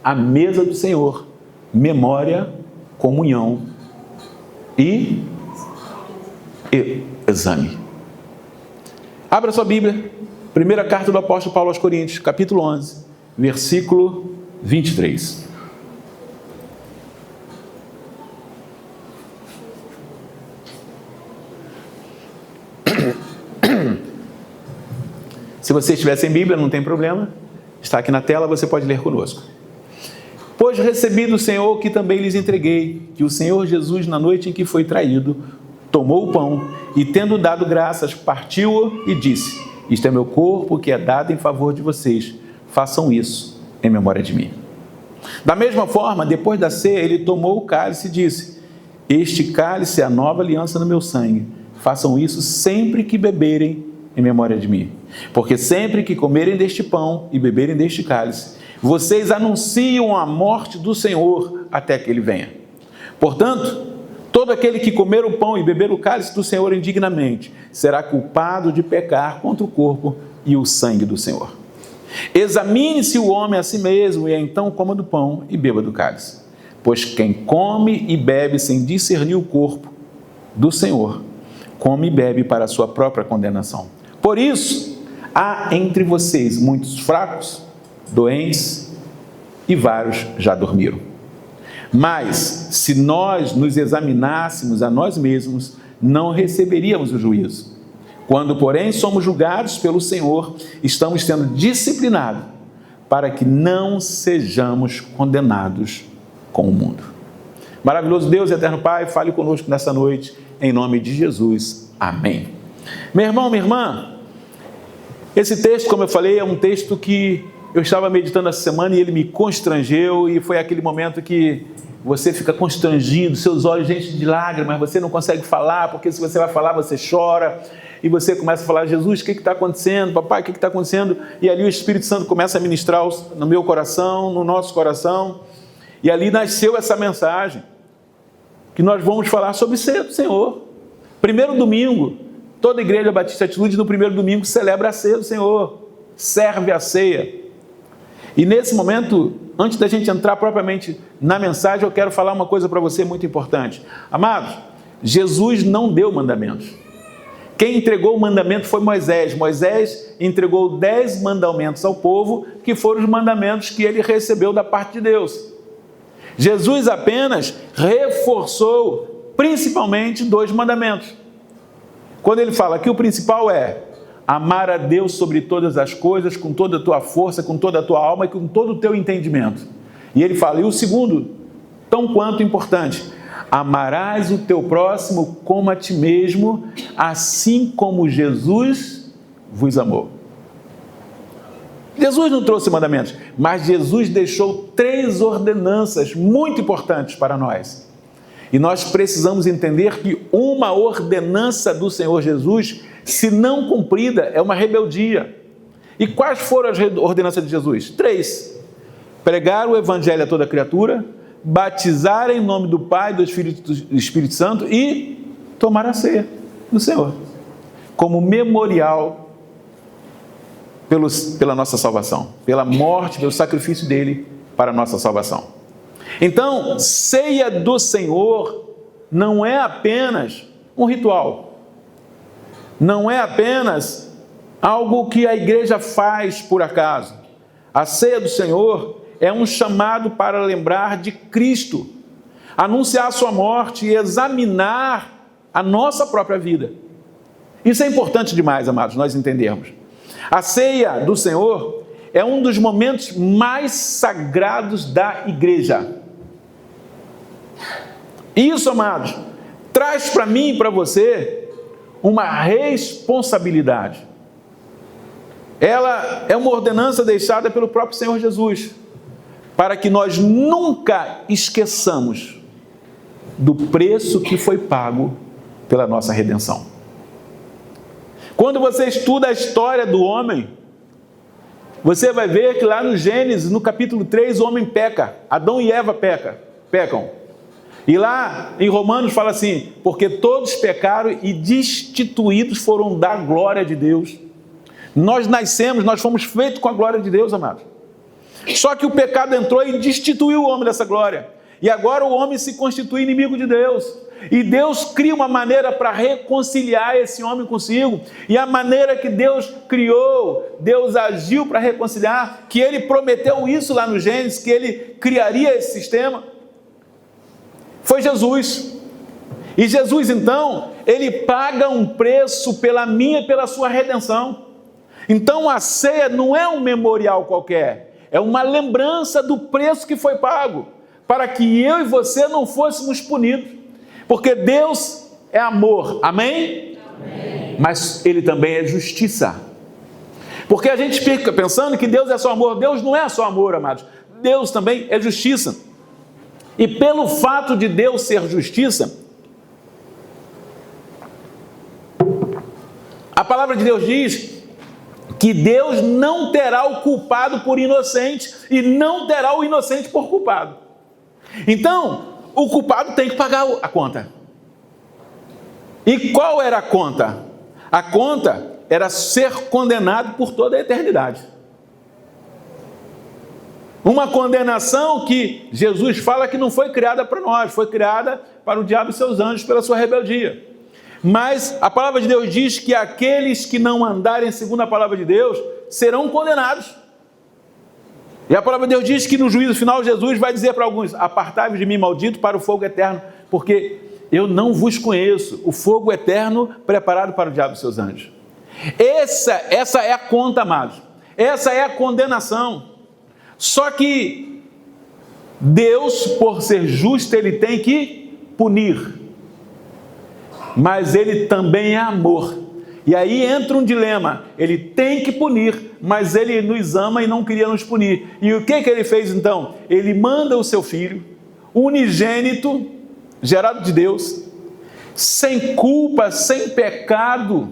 a mesa do Senhor, memória, comunhão e exame. Abra sua Bíblia, primeira carta do apóstolo Paulo aos Coríntios, capítulo 11, versículo 23. Se você estiver sem Bíblia, não tem problema, está aqui na tela, você pode ler conosco. Pois recebi do Senhor o que também lhes entreguei, que o Senhor Jesus, na noite em que foi traído, tomou o pão e, tendo dado graças, partiu-o e disse: isto é meu corpo que é dado em favor de vocês, façam isso em memória de mim. Da mesma forma, depois da ceia, ele tomou o cálice e disse: este cálice é a nova aliança no meu sangue, façam isso sempre que beberem em memória de mim. Porque sempre que comerem deste pão e beberem deste cálice, vocês anunciam a morte do Senhor até que ele venha. Portanto, todo aquele que comer o pão e beber o cálice do Senhor indignamente será culpado de pecar contra o corpo e o sangue do Senhor. Examine-se o homem a si mesmo, e então coma do pão e beba do cálice. Pois quem come e bebe sem discernir o corpo do Senhor, come e bebe para a sua própria condenação. Por isso, há entre vocês muitos fracos, doentes, e vários já dormiram. Mas, se nós nos examinássemos a nós mesmos, não receberíamos o juízo. Quando, porém, somos julgados pelo Senhor, estamos sendo disciplinados para que não sejamos condenados com o mundo. Maravilhoso Deus e eterno Pai, fale conosco nessa noite, em nome de Jesus. Amém. Meu irmão, minha irmã, esse texto, como eu falei, é um texto que eu estava meditando essa semana e ele me constrangeu, e foi aquele momento que você fica constrangido, seus olhos enchem de lágrimas, você não consegue falar, porque se você vai falar, você chora, e você começa a falar: Jesus, o que está acontecendo? Papai, o que está acontecendo? E ali o Espírito Santo começa a ministrar no meu coração, no nosso coração, e ali nasceu essa mensagem, que nós vamos falar sobre ceia do Senhor. Primeiro domingo, toda a Igreja Batista Atitude, no primeiro domingo, celebra a ceia do Senhor, serve a ceia. E nesse momento, antes da gente entrar propriamente na mensagem, eu quero falar uma coisa para você muito importante. Amados, Jesus não deu mandamentos. Quem entregou o mandamento foi Moisés. Moisés entregou 10 mandamentos ao povo, que foram os mandamentos que ele recebeu da parte de Deus. Jesus apenas reforçou, principalmente, 2 mandamentos. Quando ele fala que o principal é amar a Deus sobre todas as coisas, com toda a tua força, com toda a tua alma e com todo o teu entendimento. E ele fala, e o segundo, tão quanto importante: amarás o teu próximo como a ti mesmo, assim como Jesus vos amou. Jesus não trouxe mandamentos, mas Jesus deixou 3 ordenanças muito importantes para nós. E nós precisamos entender que uma ordenança do Senhor Jesus, se não cumprida, é uma rebeldia. E quais foram as ordenanças de Jesus? 3. Pregar o evangelho a toda criatura, batizar em nome do Pai, do Espírito Santo e tomar a ceia do Senhor, como memorial pela nossa salvação, pela morte, pelo sacrifício dele para a nossa salvação. Então, ceia do Senhor não é apenas um ritual, não é apenas algo que a igreja faz por acaso. A ceia do Senhor é um chamado para lembrar de Cristo, anunciar a sua morte e examinar a nossa própria vida. Isso é importante demais, amados, nós entendermos. A ceia do Senhor é um dos momentos mais sagrados da igreja. Isso, amados, traz para mim e para você uma responsabilidade. Ela é uma ordenança deixada pelo próprio Senhor Jesus, para que nós nunca esqueçamos do preço que foi pago pela nossa redenção. Quando você estuda a história do homem, você vai ver que lá no Gênesis, no capítulo 3, o homem peca. Adão e Eva pecam. E lá em Romanos fala assim: porque todos pecaram e destituídos foram da glória de Deus. Nós nascemos, nós fomos feitos com a glória de Deus, amados. Só que o pecado entrou e destituiu o homem dessa glória. E agora o homem se constitui inimigo de Deus. E Deus cria uma maneira para reconciliar esse homem consigo. E a maneira que Deus criou, Deus agiu para reconciliar, que Ele prometeu isso lá no Gênesis, que Ele criaria esse sistema, foi Jesus. E Jesus, então, Ele paga um preço pela minha e pela sua redenção. Então a ceia não é um memorial qualquer, é uma lembrança do preço que foi pago, para que eu e você não fôssemos punidos. Porque Deus é amor, amém? Amém. Mas Ele também é justiça. Porque a gente fica pensando que Deus é só amor. Deus não é só amor, amados. Deus também é justiça. E pelo fato de Deus ser justiça, a palavra de Deus diz que Deus não terá o culpado por inocente e não terá o inocente por culpado. Então, o culpado tem que pagar a conta. E qual era a conta? A conta era ser condenado por toda a eternidade. Uma condenação que Jesus fala que não foi criada para nós, foi criada para o diabo e seus anjos pela sua rebeldia. Mas a palavra de Deus diz que aqueles que não andarem segundo a palavra de Deus serão condenados. E a palavra de Deus diz que no juízo final Jesus vai dizer para alguns: apartai-vos de mim, maldito, para o fogo eterno, porque eu não vos conheço, o fogo eterno preparado para o diabo e seus anjos. Essa é a conta, amados. Essa é a condenação. Só que Deus, por ser justo, Ele tem que punir. Mas Ele também é amor. E aí entra um dilema. Ele tem que punir, mas Ele nos ama e não queria nos punir. E o que Ele fez então? Ele manda o seu Filho, unigênito, gerado de Deus, sem culpa, sem pecado,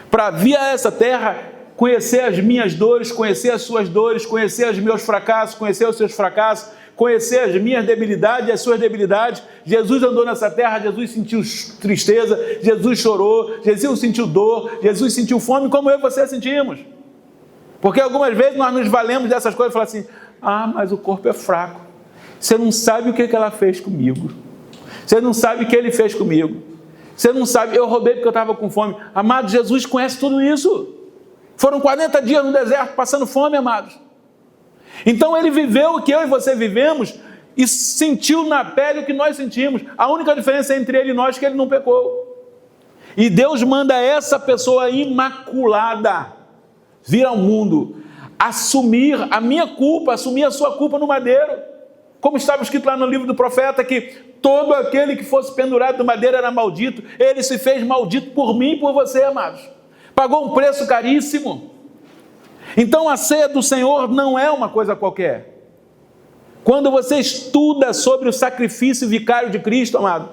para vir a essa terra, conhecer as minhas dores, conhecer as suas dores, conhecer os meus fracassos, conhecer os seus fracassos, conhecer as minhas debilidades e as suas debilidades. Jesus andou nessa terra, Jesus sentiu tristeza, Jesus chorou, Jesus sentiu dor, Jesus sentiu fome, como eu e você sentimos. Porque algumas vezes nós nos valemos dessas coisas e falamos assim: mas o corpo é fraco. Você não sabe o que ela fez comigo. Você não sabe o que Ele fez comigo. Você não sabe, eu roubei porque eu estava com fome. Amado, Jesus conhece tudo isso. Foram 40 dias no deserto passando fome, amados. Então Ele viveu o que eu e você vivemos e sentiu na pele o que nós sentimos. A única diferença entre Ele e nós é que Ele não pecou. E Deus manda essa pessoa imaculada vir ao mundo, assumir a minha culpa, assumir a sua culpa no madeiro. Como estava escrito lá no livro do profeta, que todo aquele que fosse pendurado no madeiro era maldito. Ele se fez maldito por mim e por você, amados. Pagou um preço caríssimo. Então a ceia do Senhor não é uma coisa qualquer. Quando você estuda sobre o sacrifício vicário de Cristo, amado,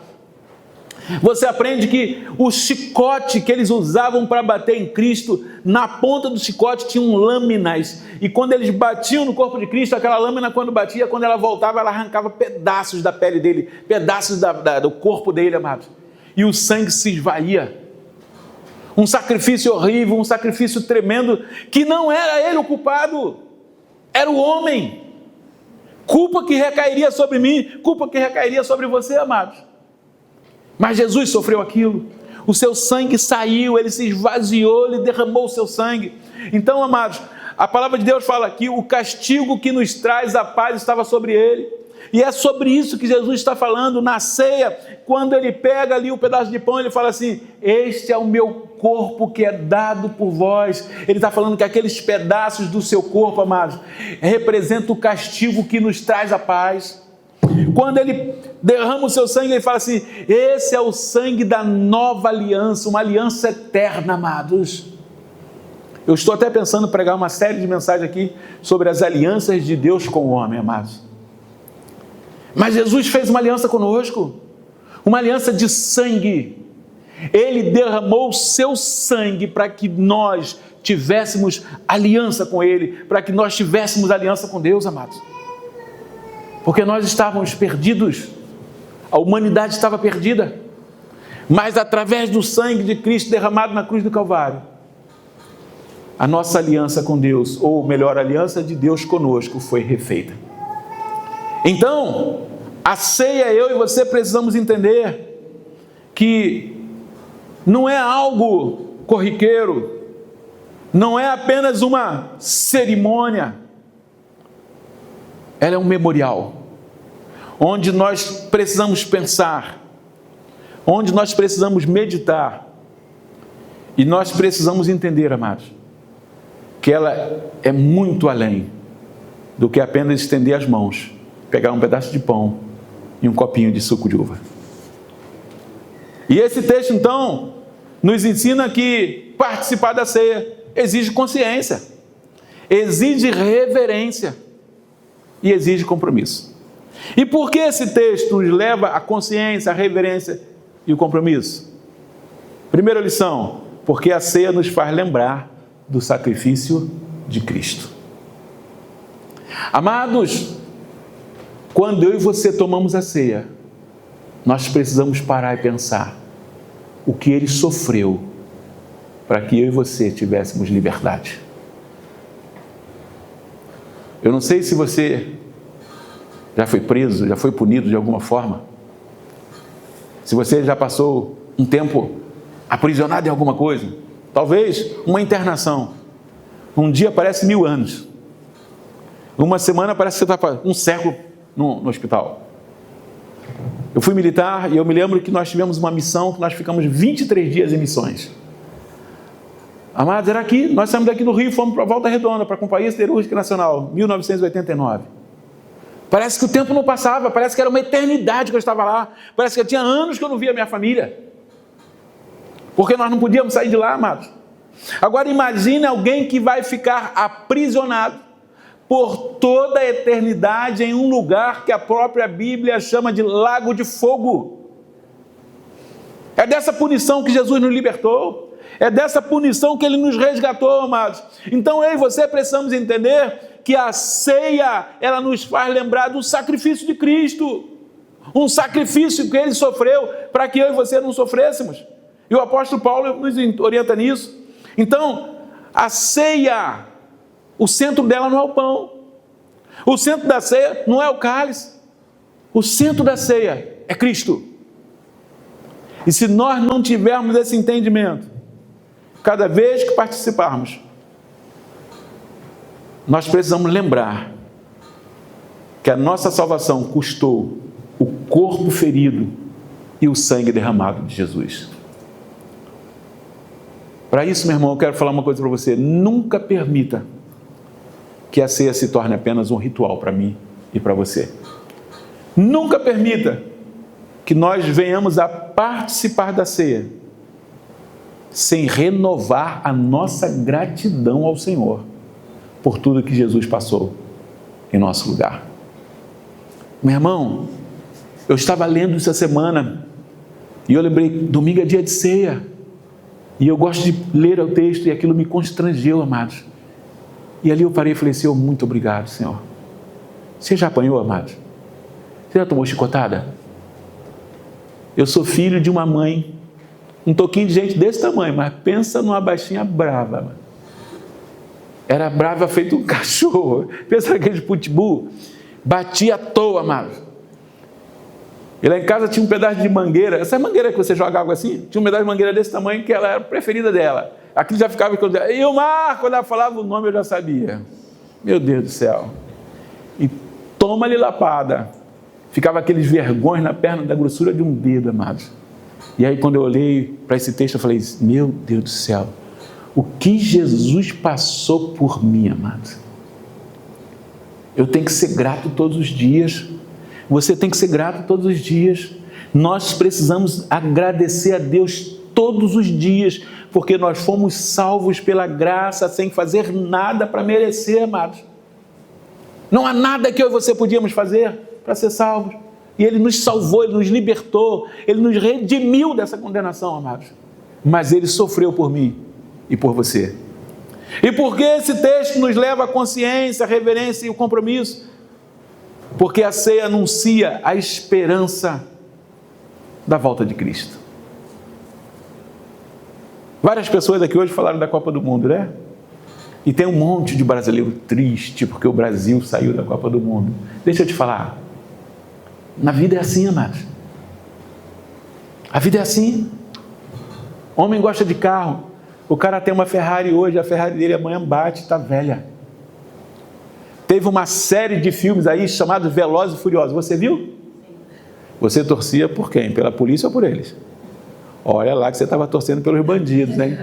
você aprende que o chicote que eles usavam para bater em Cristo, na ponta do chicote tinham lâminas, e quando eles batiam no corpo de Cristo, aquela lâmina, quando batia, quando ela voltava, ela arrancava pedaços da pele dele, pedaços do corpo dele, amado, e o sangue se esvaía. Um sacrifício horrível, um sacrifício tremendo, que não era ele o culpado, era o homem. Culpa que recairia sobre mim, culpa que recairia sobre você, amados. Mas Jesus sofreu aquilo, o seu sangue saiu, ele se esvaziou, ele derramou o seu sangue. Então, amados, a palavra de Deus fala que o castigo que nos traz a paz estava sobre ele. E é sobre isso que Jesus está falando na ceia, quando ele pega ali o pedaço de pão, ele fala assim: este é o meu corpo que é dado por vós. Ele está falando que aqueles pedaços do seu corpo, amados, representam o castigo que nos traz a paz. Quando ele derrama o seu sangue, ele fala assim: esse é o sangue da nova aliança, uma aliança eterna, amados. Eu estou até pensando em pregar uma série de mensagens aqui sobre as alianças de Deus com o homem, amados. Mas Jesus fez uma aliança conosco, uma aliança de sangue. Ele derramou o seu sangue para que nós tivéssemos aliança com Ele, para que nós tivéssemos aliança com Deus, amados. Porque nós estávamos perdidos, a humanidade estava perdida, mas através do sangue de Cristo derramado na cruz do Calvário, a nossa aliança com Deus, ou melhor, a aliança de Deus conosco foi refeita. Então, a ceia, eu e você precisamos entender que não é algo corriqueiro, não é apenas uma cerimônia, ela é um memorial, onde nós precisamos pensar, onde nós precisamos meditar, e nós precisamos entender, amados, que ela é muito além do que apenas estender as mãos, pegar um pedaço de pão e um copinho de suco de uva. E esse texto, então, nos ensina que participar da ceia exige consciência, exige reverência e exige compromisso. E por que esse texto nos leva à consciência, à reverência e o compromisso? Primeira lição, porque a ceia nos faz lembrar do sacrifício de Cristo. Amados, quando eu e você tomamos a ceia, nós precisamos parar e pensar o que Ele sofreu para que eu e você tivéssemos liberdade. Eu não sei se você já foi preso, já foi punido de alguma forma, se você já passou um tempo aprisionado em alguma coisa, talvez uma internação. Um dia parece 1000 anos. Uma semana parece que você está um século no hospital. Eu fui militar e eu me lembro que nós tivemos uma missão que nós ficamos 23 dias em missões. Amados, era aqui, nós saímos daqui do Rio, fomos para Volta Redonda, para a Companhia Siderúrgica Nacional, 1989. Parece que o tempo não passava, parece que era uma eternidade que eu estava lá, parece que eu tinha anos que eu não via minha família. Porque nós não podíamos sair de lá, amados. Agora imagine alguém que vai ficar aprisionado por toda a eternidade em um lugar que a própria Bíblia chama de lago de fogo. É dessa punição que Jesus nos libertou, é dessa punição que Ele nos resgatou, amados. Então eu e você precisamos entender que a ceia, ela nos faz lembrar do sacrifício de Cristo, um sacrifício que Ele sofreu para que eu e você não sofrêssemos. E o apóstolo Paulo nos orienta nisso. Então, a ceia, o centro dela não é o pão. O centro da ceia não é o cálice. O centro da ceia é Cristo. E se nós não tivermos esse entendimento, cada vez que participarmos, nós precisamos lembrar que a nossa salvação custou o corpo ferido e o sangue derramado de Jesus. Para isso, meu irmão, eu quero falar uma coisa para você. Nunca permita que a ceia se torne apenas um ritual para mim e para você. Nunca permita que nós venhamos a participar da ceia sem renovar a nossa gratidão ao Senhor por tudo que Jesus passou em nosso lugar. Meu irmão, eu estava lendo essa semana e eu lembrei, domingo é dia de ceia. E eu gosto de ler o texto e aquilo me constrangeu, amados. E ali eu parei e falei, Senhor, muito obrigado, Senhor. Você já apanhou, amados? Você já tomou chicotada? Eu sou filho de uma mãe, um toquinho de gente desse tamanho, mas pensa numa baixinha brava. Mano. Era brava feito um cachorro. Pensa naquele pitbull. Batia à toa, amados. E lá em casa tinha um pedaço de mangueira, essa mangueira que você joga água assim, tinha um pedaço de mangueira desse tamanho que ela era a preferida dela. Aquilo já ficava, e o mar, quando ela falava o nome eu já sabia. Meu Deus do céu. E toma-lhe lapada. Ficava aqueles vergões na perna da grossura de um dedo, amados. E aí quando eu olhei para esse texto eu falei, meu Deus do céu, o que Jesus passou por mim, amados. Eu tenho que ser grato todos os dias. Você tem que ser grato todos os dias. Nós precisamos agradecer a Deus todos os dias, porque nós fomos salvos pela graça, sem fazer nada para merecer, amados. Não há nada que eu e você podíamos fazer para ser salvos. E Ele nos salvou, Ele nos libertou, Ele nos redimiu dessa condenação, amados. Mas Ele sofreu por mim e por você. E por que esse texto nos leva à consciência, à reverência e ao compromisso? Porque a ceia anuncia a esperança da volta de Cristo. Várias pessoas aqui hoje falaram da Copa do Mundo, né? E tem um monte de brasileiro triste porque o Brasil saiu da Copa do Mundo. Deixa eu te falar. Na vida é assim, amados. A vida é assim. Homem gosta de carro. O cara tem uma Ferrari hoje, a Ferrari dele amanhã bate, está velha. Teve uma série de filmes aí chamados Velozes e Furiosos. Você viu? Você torcia por quem? Pela polícia ou por eles? Olha lá que você estava torcendo pelos bandidos, hein?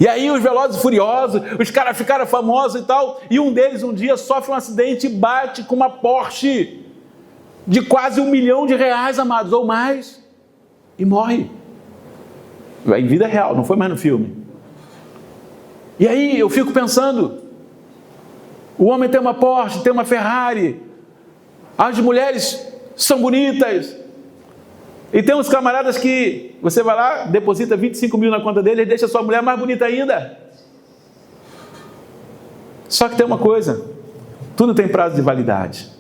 E aí os Velozes e Furiosos, os caras ficaram famosos e tal, e um deles um dia sofre um acidente e bate com uma Porsche de quase R$1 milhão, amados, ou mais, e morre. Em vida real, não foi mais no filme. E aí eu fico pensando, o homem tem uma Porsche, tem uma Ferrari, as mulheres são bonitas, e tem uns camaradas que você vai lá, deposita 25 mil na conta dele e deixa a sua mulher mais bonita ainda. Só que tem uma coisa, tudo tem prazo de validade.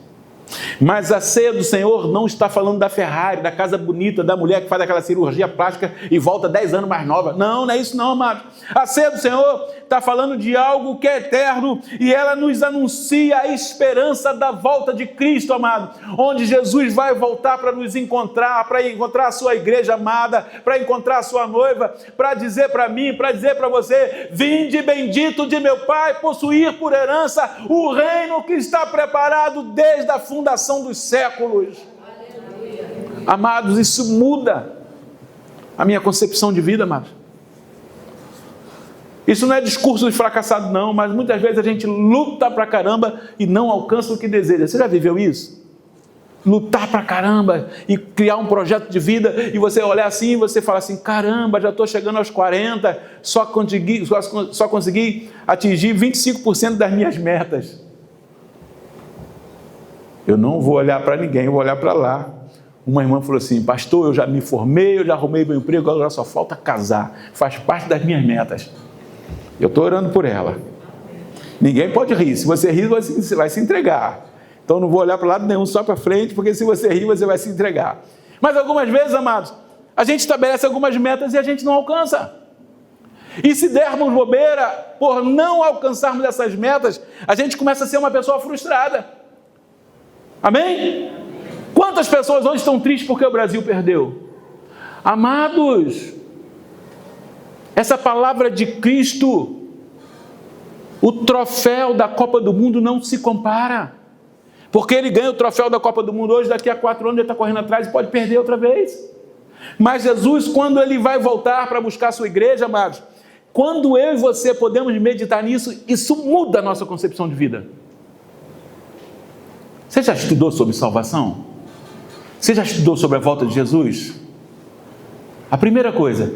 Mas a ceia do Senhor não está falando da Ferrari, da casa bonita, da mulher que faz aquela cirurgia plástica e volta 10 anos mais nova. Não, não é isso não, amado. A ceia do Senhor está falando de algo que é eterno e ela nos anuncia a esperança da volta de Cristo, amado. Onde Jesus vai voltar para nos encontrar, para encontrar a sua igreja amada, para encontrar a sua noiva, para dizer para mim, para dizer para você: vinde bendito de meu Pai, possuir por herança o reino que está preparado desde a fundação dos séculos. Aleluia. Amados, isso muda a minha concepção de vida, amados. Isso não é discurso de fracassado não, mas muitas vezes a gente luta pra caramba e não alcança o que deseja. Você já viveu isso? Lutar pra caramba e criar um projeto de vida e você olhar assim e você fala assim: caramba, já estou chegando aos 40, só consegui atingir 25% das minhas metas. Eu não vou olhar para ninguém, eu vou olhar para lá. Uma irmã falou assim: pastor, eu já me formei, eu já arrumei meu emprego, agora só falta casar, faz parte das minhas metas. Eu estou orando por ela. Ninguém pode rir, se você rir, você vai se entregar. Então não vou olhar para lado nenhum, só para frente, porque se você rir, você vai se entregar. Mas algumas vezes, amados, a gente estabelece algumas metas e a gente não alcança. E se dermos bobeira por não alcançarmos essas metas, a gente começa a ser uma pessoa frustrada. Amém? Quantas pessoas hoje estão tristes porque o Brasil perdeu? Amados, essa palavra de Cristo, o troféu da Copa do Mundo não se compara. Porque ele ganha o troféu da Copa do Mundo hoje, daqui a 4 anos ele está correndo atrás e pode perder outra vez. Mas Jesus, quando ele vai voltar para buscar a sua igreja, amados, quando eu e você podemos meditar nisso, isso muda a nossa concepção de vida. Você já estudou sobre salvação? Você já estudou sobre a volta de Jesus? A primeira coisa,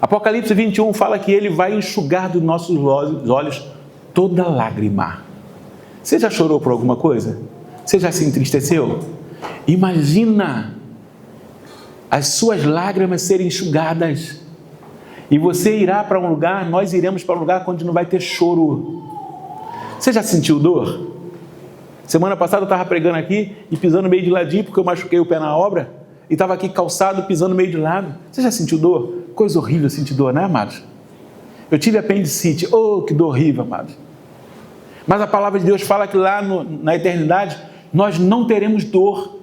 Apocalipse 21 fala que ele vai enxugar dos nossos olhos toda lágrima. Você já chorou por alguma coisa? Você já se entristeceu? Imagina as suas lágrimas serem enxugadas e você irá para um lugar, nós iremos para um lugar onde não vai ter choro. Você já sentiu dor? Semana passada eu estava pregando aqui e pisando meio de ladinho porque eu machuquei o pé na obra e estava aqui calçado pisando meio de lado. Você já sentiu dor? Coisa horrível sentir dor, né, amados? Eu tive apendicite. Oh, que dor horrível, amados. Mas a palavra de Deus fala que lá na eternidade nós não teremos dor.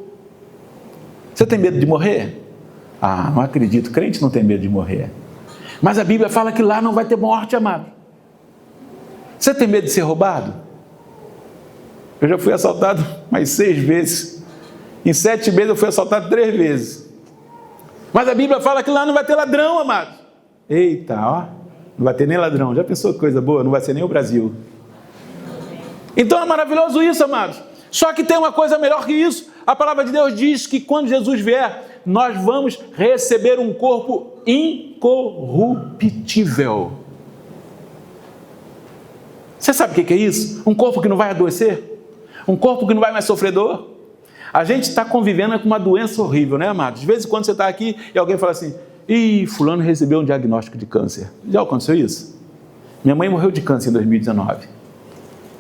Você tem medo de morrer? Ah, não acredito, crente não tem medo de morrer. Mas a Bíblia fala que lá não vai ter morte, amado. Você tem medo de ser roubado? Eu já fui assaltado mais 6 vezes. Em 7 meses eu fui assaltado 3 vezes. Mas a Bíblia fala que lá não vai ter ladrão, amado. Eita, ó, não vai ter nem ladrão. Já pensou que coisa boa? Não vai ser nem o Brasil. Então é maravilhoso isso, amados. Só que tem uma coisa melhor que isso. A palavra de Deus diz que quando Jesus vier, nós vamos receber um corpo incorruptível. Você sabe o que é isso? Um corpo que não vai adoecer? Um corpo que não vai mais sofrer dor? A gente está convivendo com uma doença horrível, né, amados? De vez em quando você está aqui e alguém fala assim: ih, fulano recebeu um diagnóstico de câncer. Já aconteceu isso? Minha mãe morreu de câncer em 2019.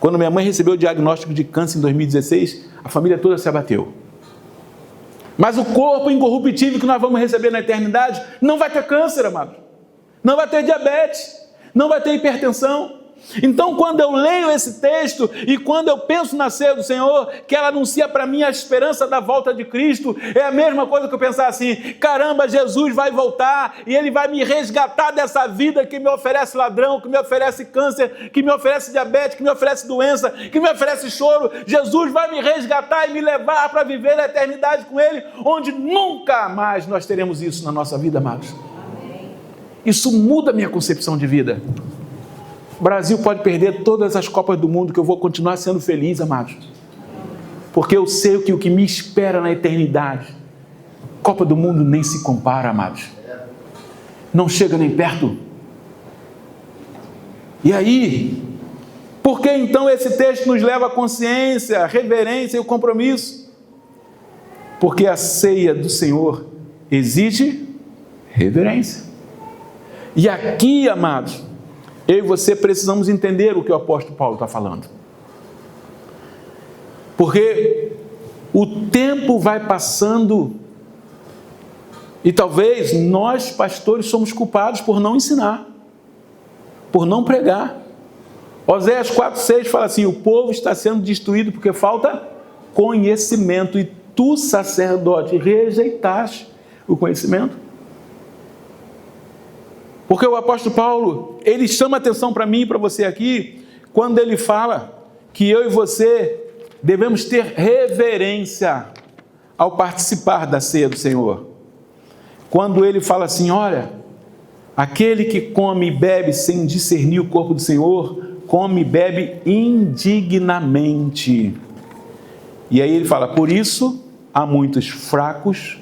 Quando minha mãe recebeu o diagnóstico de câncer em 2016, a família toda se abateu. Mas o corpo incorruptível que nós vamos receber na eternidade não vai ter câncer, amado. Não vai ter diabetes. não vai ter hipertensão. Então, quando eu leio esse texto e quando eu penso na ceia do Senhor, que ela anuncia para mim a esperança da volta de Cristo, é a mesma coisa que eu pensar assim: caramba, Jesus vai voltar e Ele vai me resgatar dessa vida que me oferece ladrão, que me oferece câncer, que me oferece diabetes, que me oferece doença, que me oferece choro. Jesus vai me resgatar e me levar para viver a eternidade com Ele, onde nunca mais nós teremos isso na nossa vida, amados. Isso muda a minha concepção de vida. O Brasil pode perder todas as Copas do Mundo, que eu vou continuar sendo feliz, amados. Porque eu sei que o que me espera na eternidade, Copa do Mundo nem se compara, amados. Não chega nem perto. E aí, por que então esse texto nos leva à consciência, à reverência e ao compromisso? Porque a ceia do Senhor exige reverência. E aqui, amados, eu e você precisamos entender o que o apóstolo Paulo está falando. Porque o tempo vai passando e talvez nós, pastores, somos culpados por não ensinar, por não pregar. Oséias 4,6 fala assim: o povo está sendo destruído porque falta conhecimento, e tu, sacerdote, rejeitaste o conhecimento. Porque o apóstolo Paulo, ele chama atenção para mim e para você aqui, quando ele fala que eu e você devemos ter reverência ao participar da ceia do Senhor. Quando ele fala assim: olha, aquele que come e bebe sem discernir o corpo do Senhor, come e bebe indignamente. E aí ele fala: por isso há muitos fracos,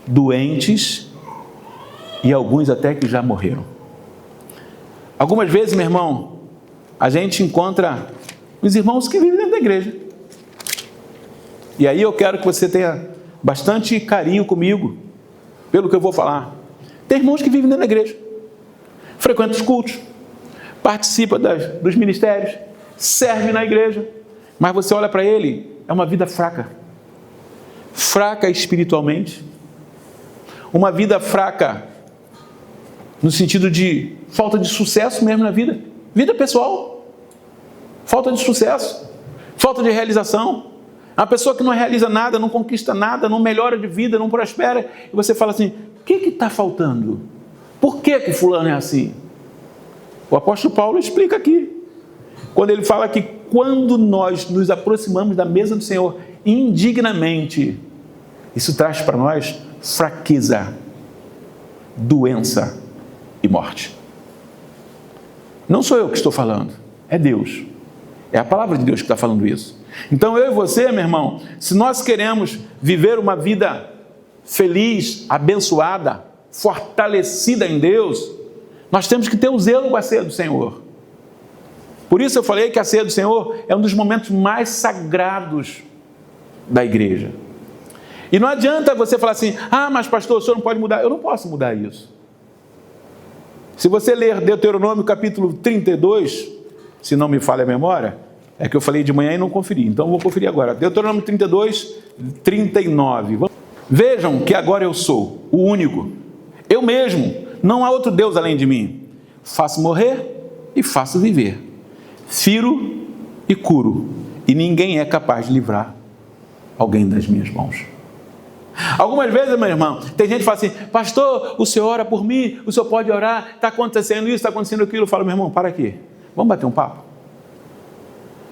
doentes, e alguns até que já morreram. Algumas vezes, meu irmão, a gente encontra os irmãos que vivem dentro da igreja. E aí eu quero que você tenha bastante carinho comigo, pelo que eu vou falar. Tem irmãos que vivem dentro da igreja, frequentam os cultos, participa dos ministérios, serve na igreja, mas você olha para ele, é uma vida fraca. Fraca espiritualmente, uma vida fraca no sentido de falta de sucesso mesmo na vida, vida pessoal, falta de sucesso, falta de realização. Uma pessoa que não realiza nada, não conquista nada, não melhora de vida, não prospera, e você fala assim: o que está faltando? Por que fulano é assim? O apóstolo Paulo explica aqui, quando ele fala que quando nós nos aproximamos da mesa do Senhor indignamente, isso traz para nós fraqueza, doença e morte. Não sou eu que estou falando, é Deus. É a palavra de Deus que está falando isso. Então eu e você, meu irmão, se nós queremos viver uma vida feliz, abençoada, fortalecida em Deus, nós temos que ter o zelo com a ceia do Senhor. Por isso eu falei que a ceia do Senhor é um dos momentos mais sagrados da igreja. E não adianta você falar assim: ah, mas pastor, o senhor não pode mudar. Eu não posso mudar isso. Se você ler Deuteronômio capítulo 32, se não me falha a memória, é que eu falei de manhã e não conferi, então eu vou conferir agora. Deuteronômio 32, 39. Vejam que agora eu sou o único, eu mesmo, não há outro Deus além de mim. Faço morrer e faço viver, firo e curo, e ninguém é capaz de livrar alguém das minhas mãos. Algumas vezes, meu irmão, tem gente que fala assim: pastor, o senhor ora por mim, o senhor pode orar, está acontecendo isso, está acontecendo aquilo. Eu falo: meu irmão, para aqui, vamos bater um papo.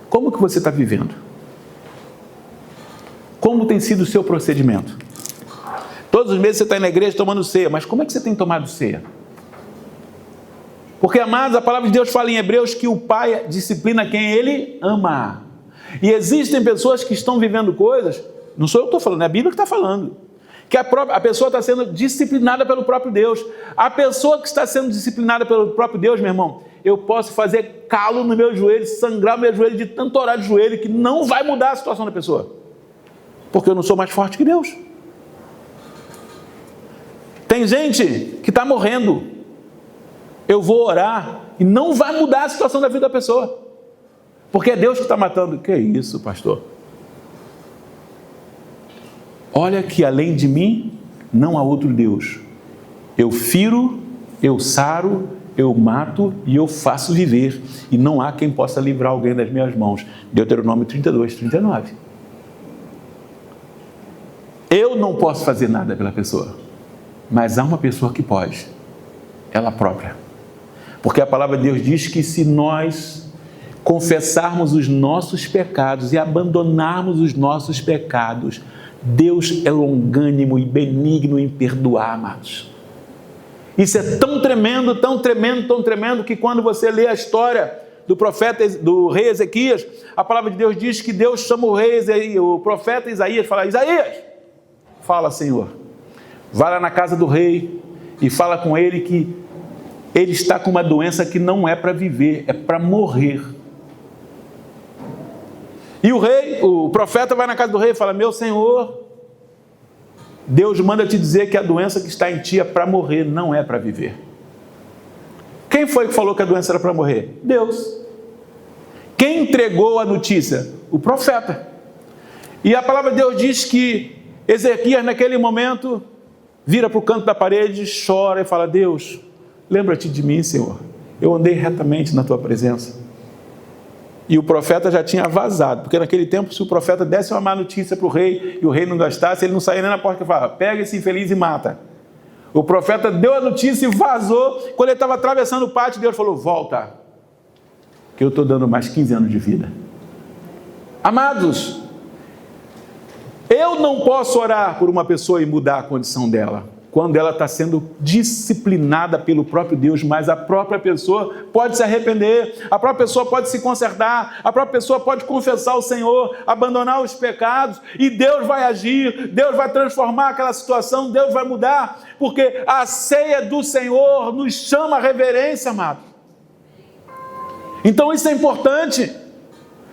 Como que você está vivendo? Como tem sido o seu procedimento? Todos os meses você está na igreja tomando ceia, mas como é que você tem tomado ceia? Porque, amados, a palavra de Deus fala em Hebreus que o Pai disciplina quem Ele ama. E existem pessoas que estão vivendo coisas, não sou eu que estou falando, é a Bíblia que está falando, que a pessoa está sendo disciplinada pelo próprio Deus. A pessoa que está sendo disciplinada pelo próprio Deus, meu irmão, eu posso fazer calo no meu joelho, sangrar o meu joelho de tanto orar de joelho, que não vai mudar a situação da pessoa, porque eu não sou mais forte que Deus. Tem gente que está morrendo, eu vou orar e não vai mudar a situação da vida da pessoa, porque é Deus que está matando. Que é isso, pastor? Olha que além de mim não há outro Deus. Eu firo, eu saro eu mato e eu faço viver, e não há quem possa livrar alguém das minhas mãos. Deuteronômio 32, 39. Eu não posso fazer nada pela pessoa, mas há uma pessoa que pode, ela própria. Porque a palavra de Deus diz que se nós confessarmos os nossos pecados e abandonarmos os nossos pecados, Deus é longânimo e benigno em perdoar, amados. Isso é tão tremendo, tão tremendo, tão tremendo, que quando você lê a história do rei Ezequias, a palavra de Deus diz que Deus chama o profeta Isaías, fala: Isaías, fala, Senhor, vai lá na casa do rei e fala com ele que ele está com uma doença que não é para viver, é para morrer. E o profeta vai na casa do rei e fala: meu senhor, Deus manda te dizer que a doença que está em ti é para morrer, não é para viver. Quem foi que falou que a doença era para morrer? Deus. Quem entregou a notícia? O profeta. E a palavra de Deus diz que Ezequias, naquele momento, vira para o canto da parede, chora e fala: Deus, lembra-te de mim, Senhor. Eu andei retamente na tua presença. E o profeta já tinha vazado, porque naquele tempo, se o profeta desse uma má notícia para o rei e o rei não gostasse, ele não saía nem na porta e falava: pega esse infeliz e mata. O profeta deu a notícia e vazou. Quando ele estava atravessando o pátio, Deus falou: volta, que eu estou dando mais 15 anos de vida. Amados, eu não posso orar por uma pessoa e mudar a condição dela, quando ela está sendo disciplinada pelo próprio Deus, mas a própria pessoa pode se arrepender, a própria pessoa pode se consertar, a própria pessoa pode confessar ao Senhor, abandonar os pecados, e Deus vai agir, Deus vai transformar aquela situação, Deus vai mudar, porque a ceia do Senhor nos chama a reverência, amado. Então isso é importante.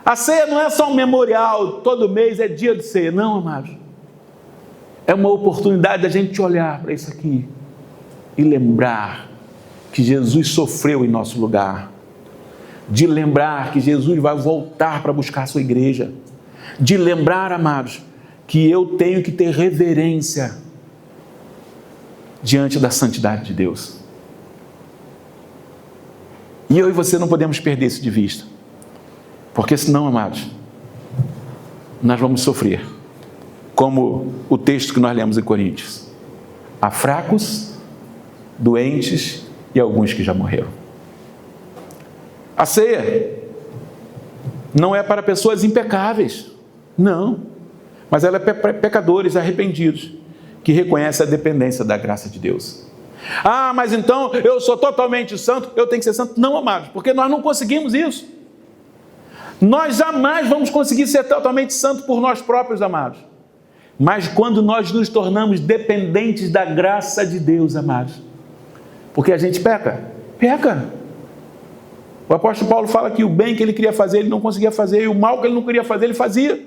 A ceia não é só um memorial, todo mês é dia de ceia, não, amado. É uma oportunidade da gente olhar para isso aqui e lembrar que Jesus sofreu em nosso lugar, de lembrar que Jesus vai voltar para buscar a sua igreja, de lembrar, amados, que eu tenho que ter reverência diante da santidade de Deus. E eu e você não podemos perder isso de vista, porque senão, amados, nós vamos sofrer. Como o texto que nós lemos em Coríntios: há fracos, doentes e alguns que já morreram. A ceia não é para pessoas impecáveis, não, mas ela é para pecadores arrependidos, que reconhecem a dependência da graça de Deus. Ah, mas então eu sou totalmente santo, eu tenho que ser santo? Não, amados, porque nós não conseguimos isso. Nós jamais vamos conseguir ser totalmente santos por nós próprios, amados. Mas quando nós nos tornamos dependentes da graça de Deus, amados, porque a gente peca. O apóstolo Paulo fala que o bem que ele queria fazer, ele não conseguia fazer, e o mal que ele não queria fazer, ele fazia.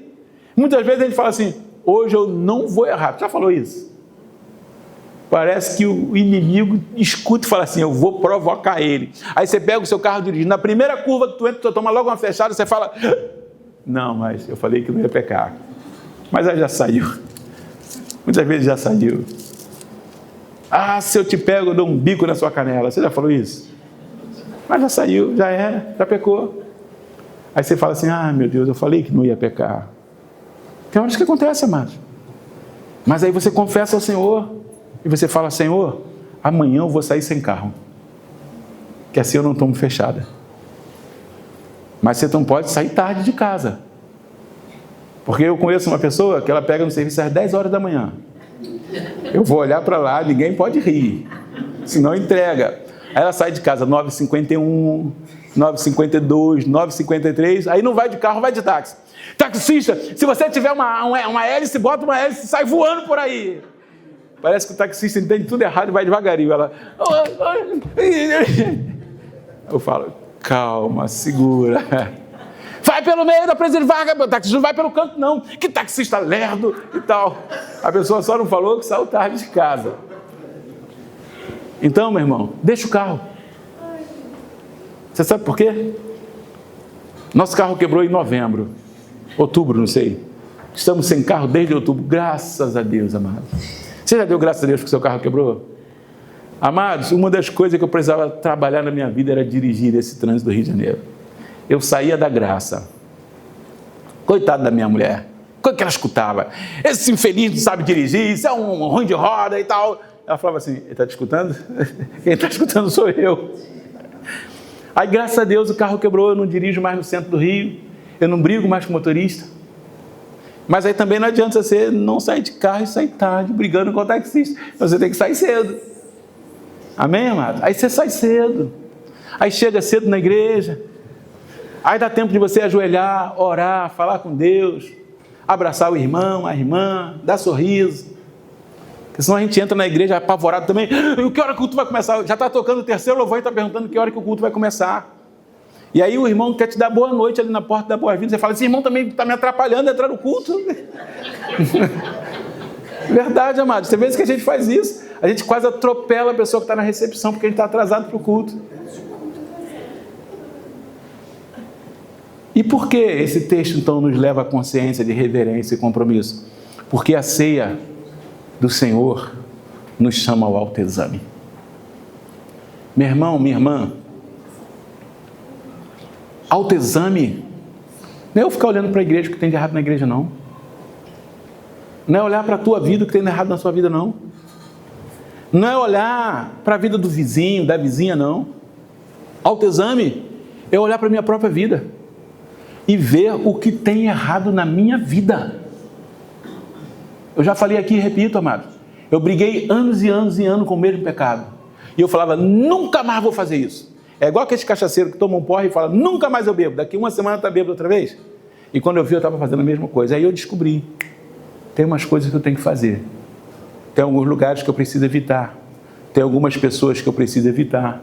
Muitas vezes ele fala assim: hoje eu não vou errar. Já falou isso? Parece que o inimigo escuta e fala assim: eu vou provocar ele. Aí você pega o seu carro dirigindo, na primeira curva que tu entra, tu toma logo uma fechada, você fala: não, mas eu falei que não ia pecar. Mas aí já saiu. Muitas vezes já saiu. Ah, se eu te pego, eu dou um bico na sua canela. Você já falou isso? Mas já saiu, já era, já pecou. Aí você fala assim: ah, meu Deus, eu falei que não ia pecar. Tem horas que acontece, amados. Mas aí você confessa ao Senhor e você fala: Senhor, amanhã eu vou sair sem carro, que assim eu não tomo fechada. Mas você não pode sair tarde de casa. Porque eu conheço uma pessoa que ela pega no serviço às 10 horas da manhã. Eu vou olhar para lá, ninguém pode rir, senão entrega. Aí ela sai de casa 9h51, 9h52, 9h53, aí não vai de carro, vai de táxi. Taxista, se você tiver uma hélice, bota uma hélice e sai voando por aí. Parece que o taxista entende tudo errado e vai devagarinho. Ela... Eu falo: calma, segura. Vai pelo meio da Presidente Vargas, o taxista não vai pelo canto não, que taxista lerdo e tal. A pessoa só não falou que saiu tarde de casa. Então, meu irmão, deixa o carro. Você sabe por quê? Nosso carro quebrou em novembro, outubro, não sei. Estamos sem carro desde outubro, graças a Deus, amado. Você já deu graças a Deus que o seu carro quebrou? Amados, uma das coisas que eu precisava trabalhar na minha vida era dirigir esse trânsito do Rio de Janeiro. Eu saía da graça. Coitado da minha mulher. O que ela escutava? Esse infeliz não sabe dirigir, isso é um ruim de roda e tal. Ela falava assim, ele está te escutando? Quem está escutando sou eu. Aí, graças a Deus, o carro quebrou, eu não dirijo mais no centro do Rio, eu não brigo mais com o motorista. Mas aí também não adianta você não sair de carro e sair tarde, brigando com o taxista. Você tem que sair cedo. Amém, amado? Aí você sai cedo. Aí chega cedo na igreja. Aí dá tempo de você ajoelhar, orar, falar com Deus, abraçar o irmão, a irmã, dar sorriso. Porque senão a gente entra na igreja apavorado também. Que hora que o culto vai começar? Já está tocando o terceiro louvor e está perguntando que hora que o culto vai começar. E aí o irmão quer te dar boa noite ali na porta da boa-vinda. Você fala, esse irmão também está me atrapalhando a entrar no culto. Verdade, amado. Tem vezes que a gente faz isso. A gente quase atropela a pessoa que está na recepção porque a gente está atrasado para o culto. E por que esse texto então nos leva à consciência de reverência e compromisso? Porque a ceia do Senhor nos chama ao autoexame. Meu irmão, minha irmã, autoexame não é eu ficar olhando para a igreja o que tem de errado na igreja, não. Não é olhar para a tua vida o que tem de errado na sua vida, não. Não é olhar para a vida do vizinho, da vizinha, não. Autoexame é olhar para a minha própria vida e ver o que tem errado na minha vida. Eu já falei aqui e repito, amado. Eu briguei anos e anos e anos com o mesmo pecado. E eu falava, nunca mais vou fazer isso. É igual aquele cachaceiro que toma um porre e fala, nunca mais eu bebo. Daqui uma semana está bêbado outra vez. E quando eu vi, eu estava fazendo a mesma coisa. Aí eu descobri, tem umas coisas que eu tenho que fazer. Tem alguns lugares que eu preciso evitar. Tem algumas pessoas que eu preciso evitar.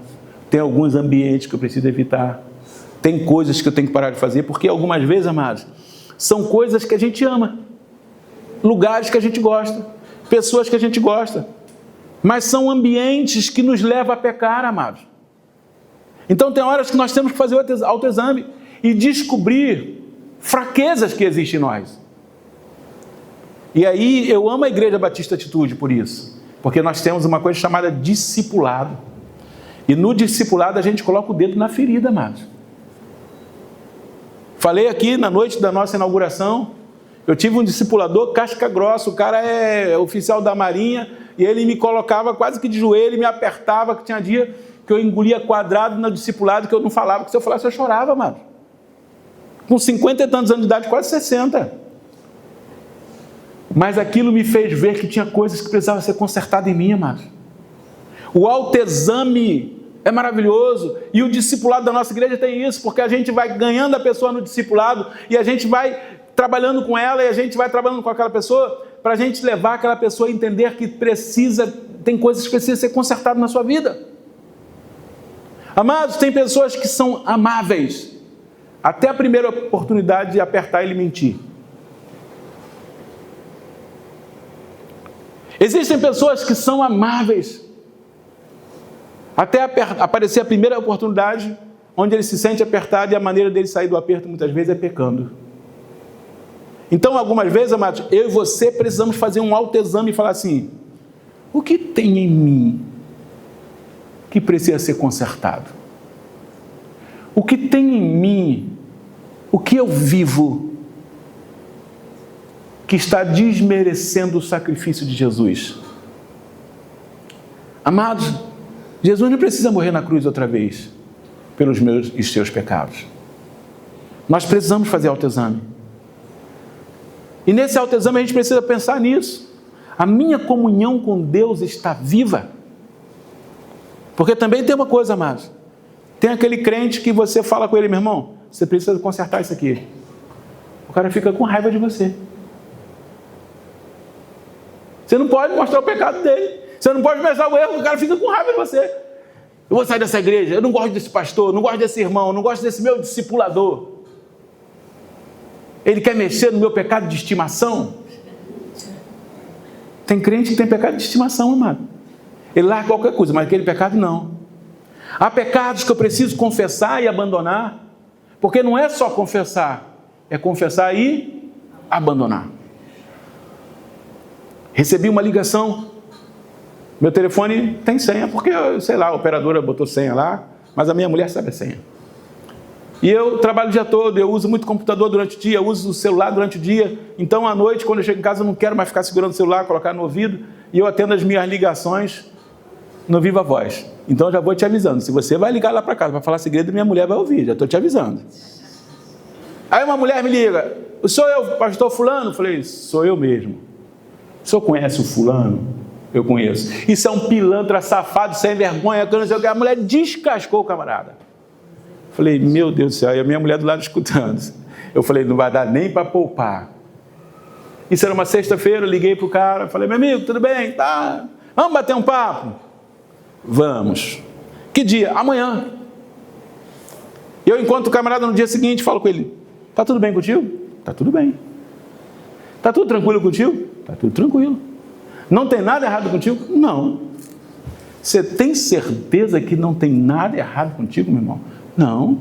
Tem alguns ambientes que eu preciso evitar. Tem coisas que eu tenho que parar de fazer. Porque algumas vezes, amados, são coisas que a gente ama. Lugares que a gente gosta. Pessoas que a gente gosta. Mas são ambientes que nos levam a pecar, amados. Então tem horas que nós temos que fazer o autoexame e descobrir fraquezas que existem em nós. E aí eu amo a Igreja Batista Atitude por isso. Porque nós temos uma coisa chamada discipulado. E no discipulado a gente coloca o dedo na ferida, amados. Falei aqui na noite da nossa inauguração, eu tive um discipulador casca grossa, o cara é oficial da Marinha, e ele me colocava quase que de joelho, me apertava, que tinha dia que eu engolia quadrado no discipulado, que eu não falava, porque se eu falasse eu chorava, mano. Com 50 e tantos anos de idade, quase 60. Mas aquilo me fez ver que tinha coisas que precisavam ser consertadas em mim, amados. O autoexame é maravilhoso, e o discipulado da nossa igreja tem isso, porque a gente vai ganhando a pessoa no discipulado, e a gente vai trabalhando com ela, e a gente vai trabalhando com aquela pessoa, para a gente levar aquela pessoa a entender que tem coisas que precisam ser consertadas na sua vida. Amados, tem pessoas que são amáveis, até a primeira oportunidade de apertar ele e mentir. Existem pessoas que são amáveis, até aparecer a primeira oportunidade, onde ele se sente apertado, e a maneira dele sair do aperto muitas vezes é pecando. Então, algumas vezes, amados, eu e você precisamos fazer um autoexame e falar assim, o que tem em mim que precisa ser consertado? O que tem em mim, o que eu vivo, que está desmerecendo o sacrifício de Jesus? Amados, Jesus não precisa morrer na cruz outra vez, pelos meus e seus pecados. Nós precisamos fazer autoexame. E nesse autoexame a gente precisa pensar nisso. A minha comunhão com Deus está viva. Porque também tem uma coisa, amados. Tem aquele crente que você fala com ele, meu irmão, você precisa consertar isso aqui. O cara fica com raiva de você. Você não pode mostrar o pecado dele. Você não pode mostrar o erro, o cara fica com raiva de você. Eu vou sair dessa igreja, eu não gosto desse pastor, não gosto desse irmão, não gosto desse meu discipulador. Ele quer mexer no meu pecado de estimação. Tem crente que tem pecado de estimação, amado. Ele larga qualquer coisa, mas aquele pecado não. Há pecados que eu preciso confessar e abandonar, porque não é só confessar, é confessar e abandonar. Recebi uma ligação Meu telefone tem senha, porque, sei lá, a operadora botou senha lá, mas a minha mulher sabe a senha. E eu trabalho o dia todo, eu uso muito computador durante o dia, eu uso o celular durante o dia. Então, à noite, quando eu chego em casa, eu não quero mais ficar segurando o celular, colocar no ouvido, e eu atendo as minhas ligações no Viva Voz. Então, eu já vou te avisando. Se você vai ligar lá para casa para falar segredo, minha mulher vai ouvir, já estou te avisando. Aí uma mulher me liga, sou eu, pastor fulano? Eu falei, sou eu mesmo. O senhor conhece o fulano? Eu conheço. Isso é um pilantra safado, sem vergonha, que eu não sei o que. A mulher descascou o camarada. Falei, meu Deus do céu, e a minha mulher do lado escutando. Eu falei, não vai dar nem para poupar. Isso era uma sexta-feira, eu liguei para o cara, falei, meu amigo, tudo bem? Tá. Vamos bater um papo? Vamos. Que dia? Amanhã. Eu encontro o camarada no dia seguinte, falo com ele, tá tudo bem contigo? Tá tudo bem. Tá tudo tranquilo contigo? Tá tudo tranquilo. Não tem nada errado contigo? Não. Você tem certeza que não tem nada errado contigo, meu irmão? Não.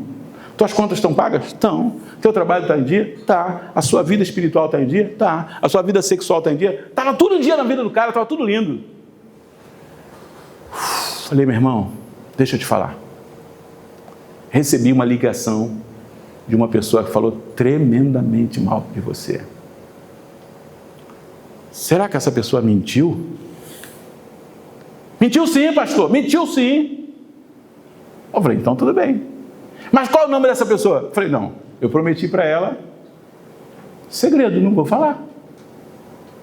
Tuas contas estão pagas? Estão. Teu trabalho está em dia? Tá. A sua vida espiritual está em dia? Tá. A sua vida sexual está em dia? Estava tudo em dia na vida do cara, estava tudo lindo. Falei, meu irmão, deixa eu te falar. Recebi uma ligação de uma pessoa que falou tremendamente mal de você. Será que essa pessoa mentiu? Mentiu sim, pastor, mentiu sim. Eu falei, então tudo bem. Mas qual é o nome dessa pessoa? Eu falei, não, eu prometi para ela, segredo, não vou falar.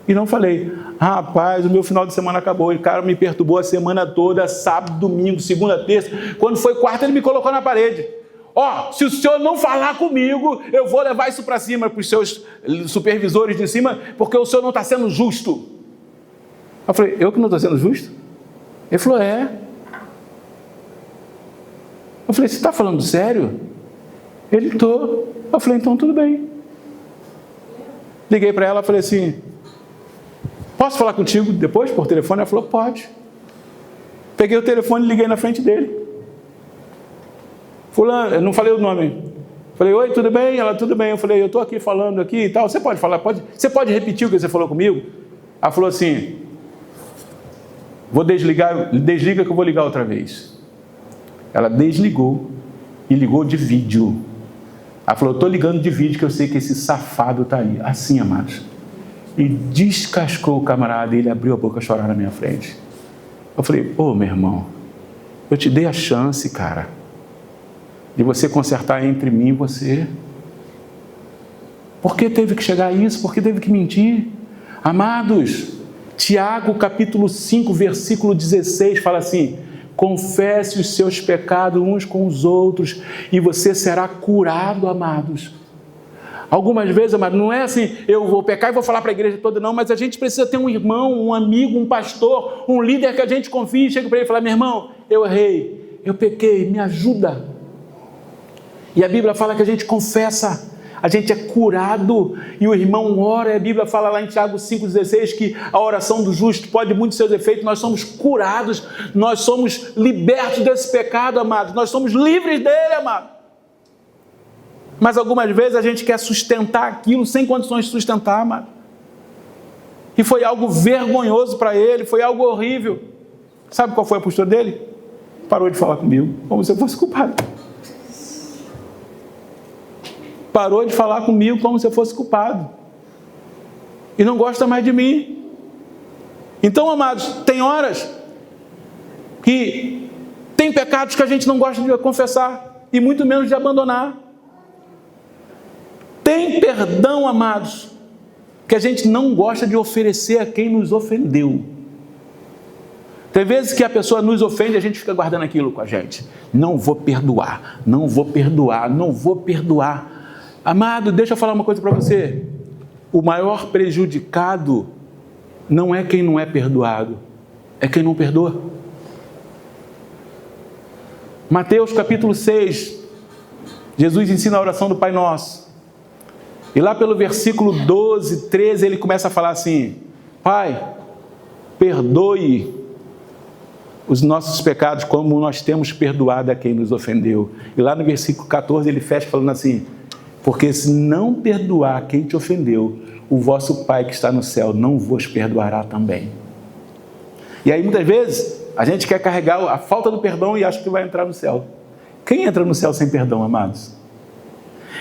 E não falei. Rapaz, o meu final de semana acabou, o cara me perturbou a semana toda, sábado, domingo, segunda, terça. Quando foi quarta, ele me colocou na parede. Ó, se o senhor não falar comigo, eu vou levar isso para cima, para os seus supervisores de cima, porque o senhor não está sendo justo. Eu falei, eu que não estou sendo justo? Ele falou, é. Eu falei, você está falando sério? Ele, estou. Eu falei, então tudo bem. Liguei para ela, falei assim, posso falar contigo depois por telefone? Ela falou, pode. Peguei o telefone e liguei na frente dele. Fulano, eu não falei o nome. Falei, oi, tudo bem? Ela, tudo bem. Eu falei, eu estou aqui falando aqui e tal. Você pode falar? Você pode repetir o que você falou comigo? Ela falou assim, vou desliga que eu vou ligar outra vez. Ela desligou e ligou de vídeo. Ela falou, eu estou ligando de vídeo que eu sei que esse safado está aí. Assim, amados. E descascou o camarada e ele abriu a boca a chorar na minha frente. Eu falei, ô meu irmão, eu te dei a chance, cara, de você consertar entre mim e você. Por que teve que chegar a isso? Por que teve que mentir? Amados, Tiago capítulo 5, versículo 16 fala assim, confesse os seus pecados uns com os outros e você será curado, amados. Algumas vezes, amados, não é assim, eu vou pecar e vou falar para a igreja toda, não, mas a gente precisa ter um irmão, um amigo, um pastor, um líder que a gente confie e chega para ele e fala, meu irmão, eu errei, eu pequei, me ajuda. E a Bíblia fala que a gente confessa, a gente é curado, e o irmão ora, e a Bíblia fala lá em Tiago 5,16 que a oração do justo pode muito seus efeitos, nós somos curados, nós somos libertos desse pecado, amados, nós somos livres dele, amado. Mas algumas vezes a gente quer sustentar aquilo sem condições de sustentar, amado. E foi algo vergonhoso para ele, foi algo horrível. Sabe qual foi a postura dele? Parou de falar comigo, como se eu fosse culpado. Parou de falar comigo como se eu fosse culpado. E não gosta mais de mim. Então, amados, tem horas que tem pecados que a gente não gosta de confessar, e muito menos de abandonar. Tem perdão, amados, que a gente não gosta de oferecer a quem nos ofendeu. Tem vezes que a pessoa nos ofende e a gente fica guardando aquilo com a gente. Não vou perdoar, não vou perdoar, não vou perdoar. Amado, deixa eu falar uma coisa para você. O maior prejudicado não é quem não é perdoado, é quem não perdoa. Mateus capítulo 6, Jesus ensina a oração do Pai Nosso. E lá pelo versículo 12, 13, ele começa a falar assim, Pai, perdoe os nossos pecados como nós temos perdoado a quem nos ofendeu. E lá no versículo 14 ele fecha falando assim, porque se não perdoar quem te ofendeu, o vosso Pai que está no céu não vos perdoará também. E aí muitas vezes a gente quer carregar a falta do perdão e acha que vai entrar no céu. Quem entra no céu sem perdão, amados?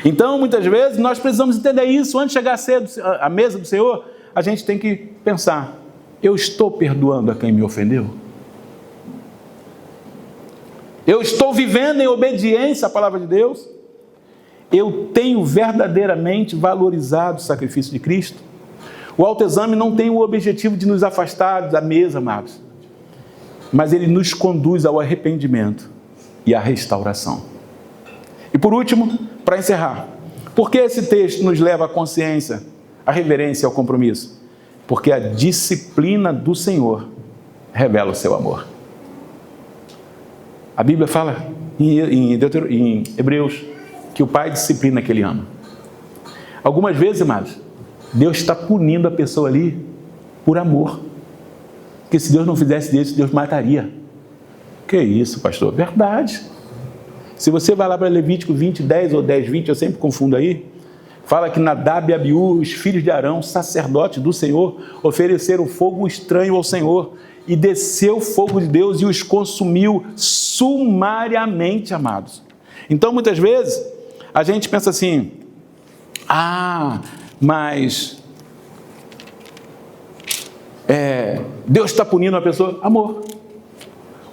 Então muitas vezes nós precisamos entender isso. Antes de chegar cedo à mesa do Senhor, a gente tem que pensar: eu estou perdoando a quem me ofendeu? Eu estou vivendo em obediência à palavra de Deus? Eu tenho verdadeiramente valorizado o sacrifício de Cristo? O autoexame não tem o objetivo de nos afastar da mesa, amados, mas ele nos conduz ao arrependimento e à restauração. E por último, para encerrar, por que esse texto nos leva à consciência, à reverência e ao compromisso? Porque a disciplina do Senhor revela o seu amor. A Bíblia fala em Hebreus que o Pai disciplina que Ele ama. Algumas vezes, amados, Deus está punindo a pessoa ali por amor. Porque se Deus não fizesse isso, Deus mataria. Que isso, pastor? Verdade. Se você vai lá para Levítico 20:10 ou 10:20, eu sempre confundo aí, fala que Nadab e Abiú, os filhos de Arão, sacerdotes do Senhor, ofereceram fogo estranho ao Senhor, e desceu o fogo de Deus e os consumiu sumariamente, amados. Então, muitas vezes, a gente pensa assim: mas Deus está punindo a pessoa. Amor.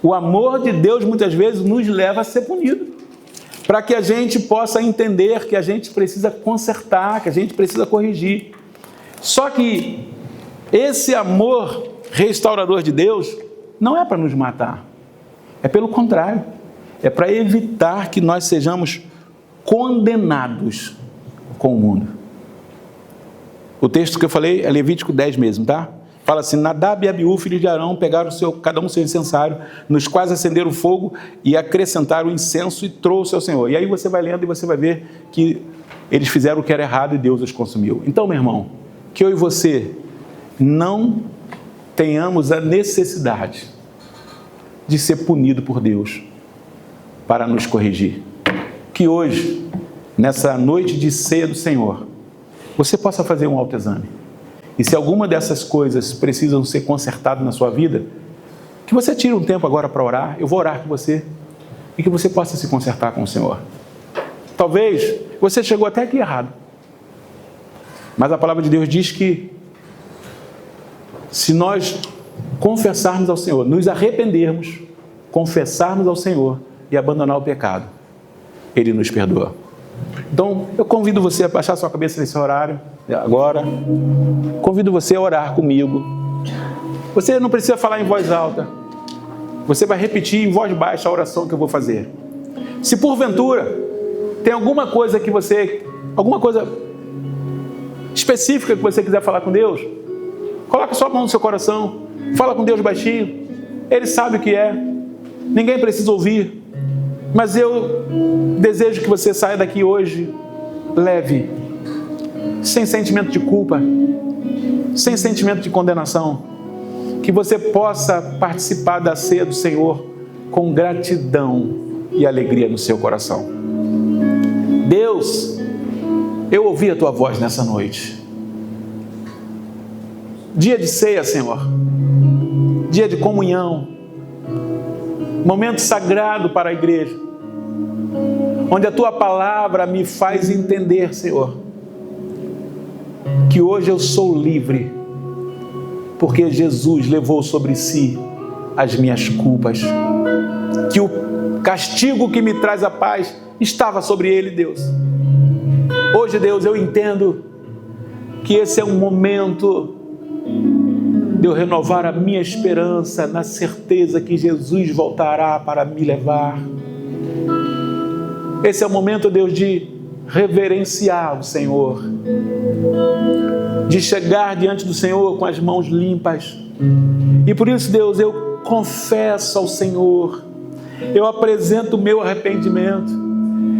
O amor de Deus muitas vezes nos leva a ser punido, para que a gente possa entender que a gente precisa consertar, que a gente precisa corrigir. Só que esse amor restaurador de Deus não é para nos matar, é pelo contrário, é para evitar que nós sejamos condenados com o mundo. O texto que eu falei é Levítico 10 mesmo, tá? Fala assim: Nadab e Abiú, filhos de Arão, pegaram cada um seu incensário, nos quais acenderam o fogo e acrescentaram o incenso e trouxe ao Senhor. E aí você vai lendo e você vai ver que eles fizeram o que era errado e Deus os consumiu. Então, meu irmão, que eu e você não tenhamos a necessidade de ser punido por Deus para nos corrigir. Que hoje, nessa noite de ceia do Senhor, você possa fazer um autoexame. E se alguma dessas coisas precisam ser consertadas na sua vida, que você tire um tempo agora para orar. Eu vou orar com você, e que você possa se consertar com o Senhor. Talvez você chegou até aqui errado, mas a palavra de Deus diz que se nós confessarmos ao Senhor, nos arrependermos, confessarmos ao Senhor e abandonar o pecado, Ele nos perdoa. Então, eu convido você a baixar sua cabeça nesse horário, agora. Convido você a orar comigo. Você não precisa falar em voz alta. Você vai repetir em voz baixa a oração que eu vou fazer. Se porventura tem alguma coisa específica que você quiser falar com Deus, coloque sua mão no seu coração, fala com Deus baixinho. Ele sabe o que é. Ninguém precisa ouvir. Mas eu desejo que você saia daqui hoje leve, sem sentimento de culpa, sem sentimento de condenação. Que você possa participar da ceia do Senhor com gratidão e alegria no seu coração. Deus, eu ouvi a Tua voz nessa noite. Dia de ceia, Senhor. Dia de comunhão. Momento sagrado para a igreja, onde a Tua palavra me faz entender, Senhor, que hoje eu sou livre, porque Jesus levou sobre si as minhas culpas, que o castigo que me traz a paz estava sobre Ele, Deus. Hoje, Deus, eu entendo que esse é um momento de eu renovar a minha esperança na certeza que Jesus voltará para me levar. Esse é o momento, Deus, de reverenciar o Senhor, de chegar diante do Senhor com as mãos limpas. E por isso, Deus, eu confesso ao Senhor, eu apresento o meu arrependimento.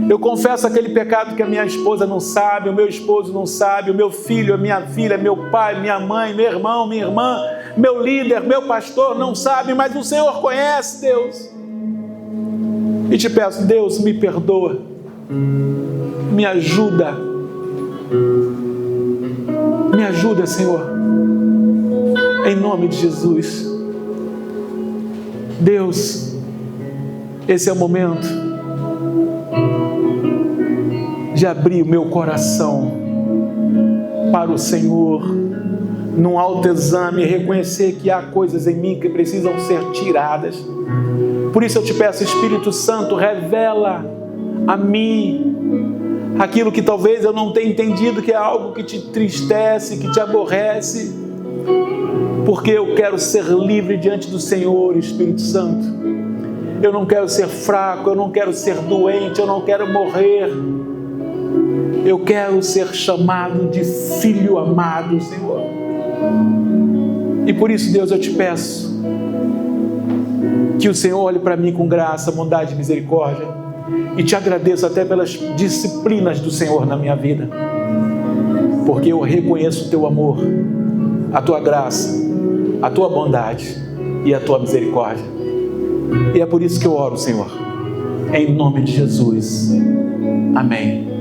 Eu confesso aquele pecado que a minha esposa não sabe, o meu esposo não sabe, o meu filho, a minha filha, meu pai, minha mãe, meu irmão, minha irmã, meu líder, meu pastor não sabe, mas o Senhor conhece, Deus. E te peço, Deus, me perdoa, me ajuda, Senhor, em nome de Jesus. Deus, esse é o momento de abrir o meu coração para o Senhor, num autoexame, reconhecer que há coisas em mim que precisam ser tiradas. Por isso eu te peço, Espírito Santo, revela a mim aquilo que talvez eu não tenha entendido, que é algo que te entristece, que te aborrece, porque eu quero ser livre diante do Senhor, Espírito Santo. Eu não quero ser fraco, eu não quero ser doente, eu não quero morrer. Eu quero ser chamado de filho amado, Senhor. E por isso, Deus, eu te peço que o Senhor olhe para mim com graça, bondade e misericórdia. E te agradeço até pelas disciplinas do Senhor na minha vida, porque eu reconheço o teu amor, a tua graça, a tua bondade e a tua misericórdia. E é por isso que eu oro, Senhor, em nome de Jesus. Amém.